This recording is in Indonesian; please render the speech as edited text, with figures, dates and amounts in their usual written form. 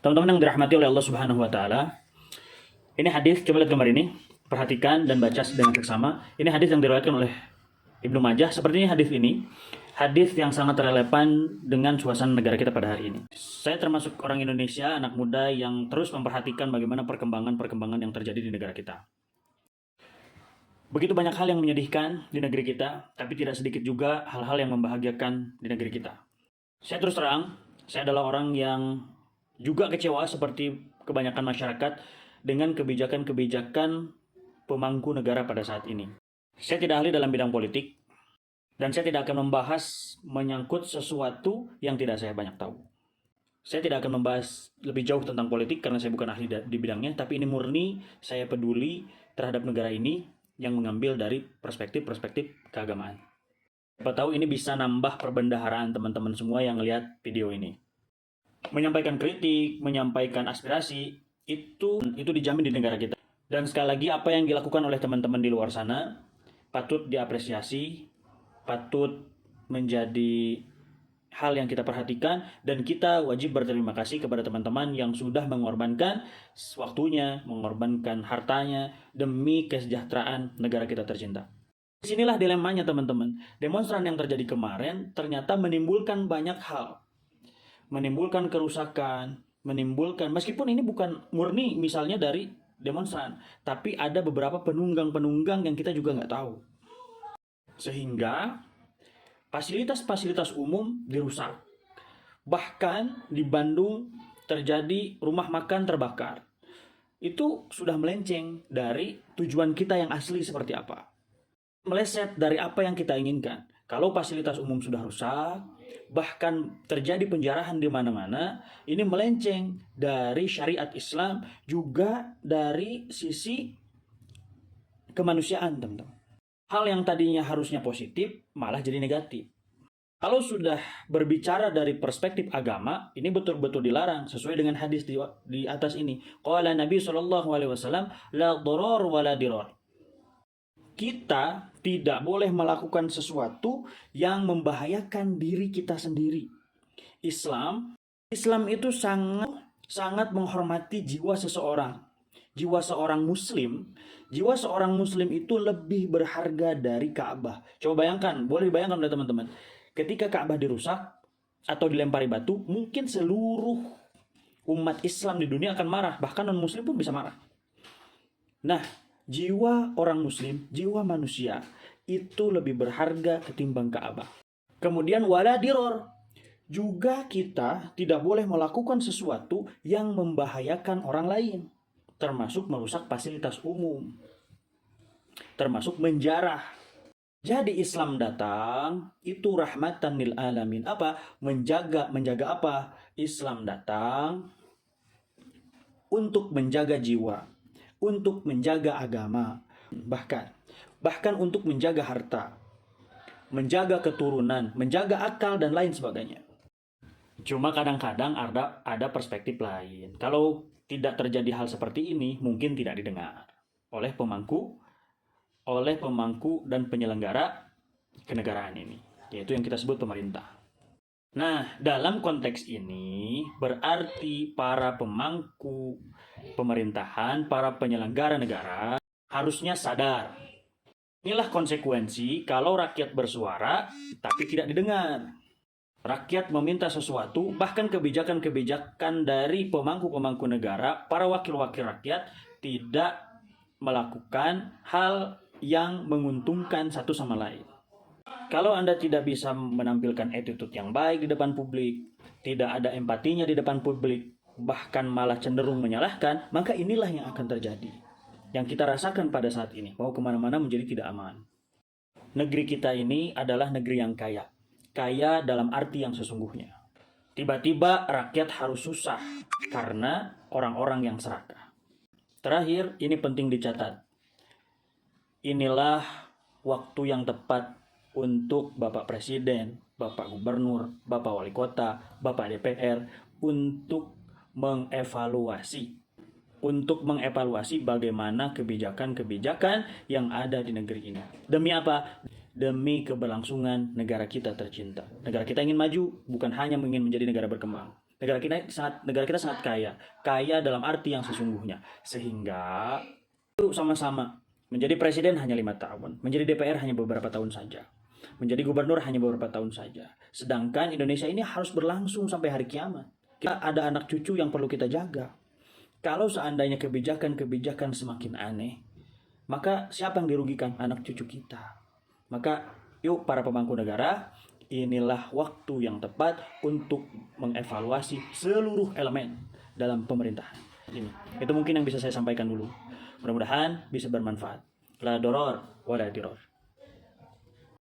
Teman-teman yang dirahmati oleh Allah Subhanahu wa taala, ini hadis, coba lihat gambar ini, perhatikan dan baca dengan seksama. Ini hadis yang diriwayatkan oleh Ibnu Majah. Sepertinya hadis ini hadis yang sangat relevan dengan suasana negara kita pada hari ini. Saya termasuk orang Indonesia, anak muda yang terus memperhatikan bagaimana perkembangan-perkembangan yang terjadi di negara kita. Begitu banyak hal yang menyedihkan di negeri kita, tapi tidak sedikit juga hal-hal yang membahagiakan di negeri kita. Saya terus terang, saya adalah orang yang juga kecewa seperti kebanyakan masyarakat dengan kebijakan-kebijakan pemangku negara pada saat ini. Saya tidak ahli dalam bidang politik, dan saya tidak akan membahas menyangkut sesuatu yang tidak saya banyak tahu. Saya tidak akan membahas lebih jauh tentang politik karena saya bukan ahli di bidangnya, tapi ini murni saya peduli terhadap negara ini yang mengambil dari perspektif-perspektif keagamaan. Siapa tahu ini bisa nambah perbendaharaan teman-teman semua yang lihat video ini. Menyampaikan kritik, menyampaikan aspirasi, itu dijamin di negara kita. Dan sekali lagi, apa yang dilakukan oleh teman-teman di luar sana patut diapresiasi, patut menjadi hal yang kita perhatikan, dan kita wajib berterima kasih kepada teman-teman yang sudah mengorbankan waktunya, mengorbankan hartanya demi kesejahteraan negara kita tercinta. Disinilah dilemanya teman-teman. Demonstran yang terjadi kemarin ternyata menimbulkan banyak hal. Menimbulkan kerusakan, menimbulkan, meskipun ini bukan murni misalnya dari demonstran, tapi ada beberapa penunggang-penunggang yang kita juga nggak tahu. Sehingga fasilitas-fasilitas umum dirusak. Bahkan di Bandung terjadi rumah makan terbakar. Itu sudah melenceng dari tujuan kita yang asli seperti apa. Meleset dari apa yang kita inginkan. Kalau fasilitas umum sudah rusak, bahkan terjadi penjarahan di mana-mana, ini melenceng dari syariat Islam, juga dari sisi kemanusiaan, teman-teman. Hal yang tadinya harusnya positif, malah jadi negatif. Kalau sudah berbicara dari perspektif agama, ini betul-betul dilarang sesuai dengan hadis di atas ini. Qala Nabi SAW, la dharar wa la dirar. Kita tidak boleh melakukan sesuatu yang membahayakan diri kita sendiri. Islam itu sangat menghormati jiwa seseorang. Jiwa seorang muslim itu lebih berharga dari Ka'bah. Coba bayangkan, boleh dibayangkan oleh teman-teman. Ketika Ka'bah dirusak atau dilempari batu, mungkin seluruh umat Islam di dunia akan marah, bahkan non-muslim pun bisa marah. Nah, jiwa orang muslim, jiwa manusia itu lebih berharga ketimbang Ka'bah. Kemudian wala diror, juga kita tidak boleh melakukan sesuatu yang membahayakan orang lain, termasuk merusak fasilitas umum, termasuk menjarah. Jadi Islam datang itu rahmatan lil alamin. Apa? Menjaga apa? Islam datang untuk menjaga jiwa, untuk menjaga agama, bahkan untuk menjaga harta, menjaga keturunan, menjaga akal dan lain sebagainya. Cuma kadang-kadang ada perspektif lain. Kalau tidak terjadi hal seperti ini, mungkin tidak didengar oleh pemangku dan penyelenggara kenegaraan ini, yaitu yang kita sebut pemerintah. Nah, dalam konteks ini berarti para pemangku pemerintahan, para penyelenggara negara harusnya sadar. Inilah konsekuensi kalau rakyat bersuara tapi tidak didengar. Rakyat meminta sesuatu, bahkan kebijakan-kebijakan dari pemangku-pemangku negara, para wakil-wakil rakyat tidak melakukan hal yang menguntungkan satu sama lain. Kalau Anda tidak bisa menampilkan attitude yang baik di depan publik, tidak ada empatinya di depan publik, bahkan malah cenderung menyalahkan, maka inilah yang akan terjadi. Yang kita rasakan pada saat ini, mau kemana-mana menjadi tidak aman. Negeri kita ini adalah negeri yang kaya. Kaya dalam arti yang sesungguhnya. Tiba-tiba rakyat harus susah karena orang-orang yang serakah. Terakhir, ini penting dicatat. Inilah waktu yang tepat untuk Bapak Presiden, Bapak Gubernur, Bapak Wali Kota, Bapak DPR untuk mengevaluasi bagaimana kebijakan-kebijakan yang ada di negeri ini. Demi apa? Demi keberlangsungan negara kita tercinta. Negara kita ingin maju, bukan hanya ingin menjadi negara berkembang. Negara kita sangat kaya dalam arti yang sesungguhnya, sehingga itu sama-sama menjadi presiden hanya 5 tahun, menjadi DPR hanya beberapa tahun saja, menjadi gubernur hanya beberapa tahun saja. Sedangkan Indonesia ini harus berlangsung sampai hari kiamat. Kita ada anak cucu yang perlu kita jaga. Kalau seandainya kebijakan-kebijakan semakin aneh, maka siapa yang dirugikan? Anak cucu kita. Maka yuk para pemangku negara, inilah waktu yang tepat untuk mengevaluasi seluruh elemen dalam pemerintahan. Itu mungkin yang bisa saya sampaikan dulu. Mudah-mudahan bisa bermanfaat. La doror wala diror.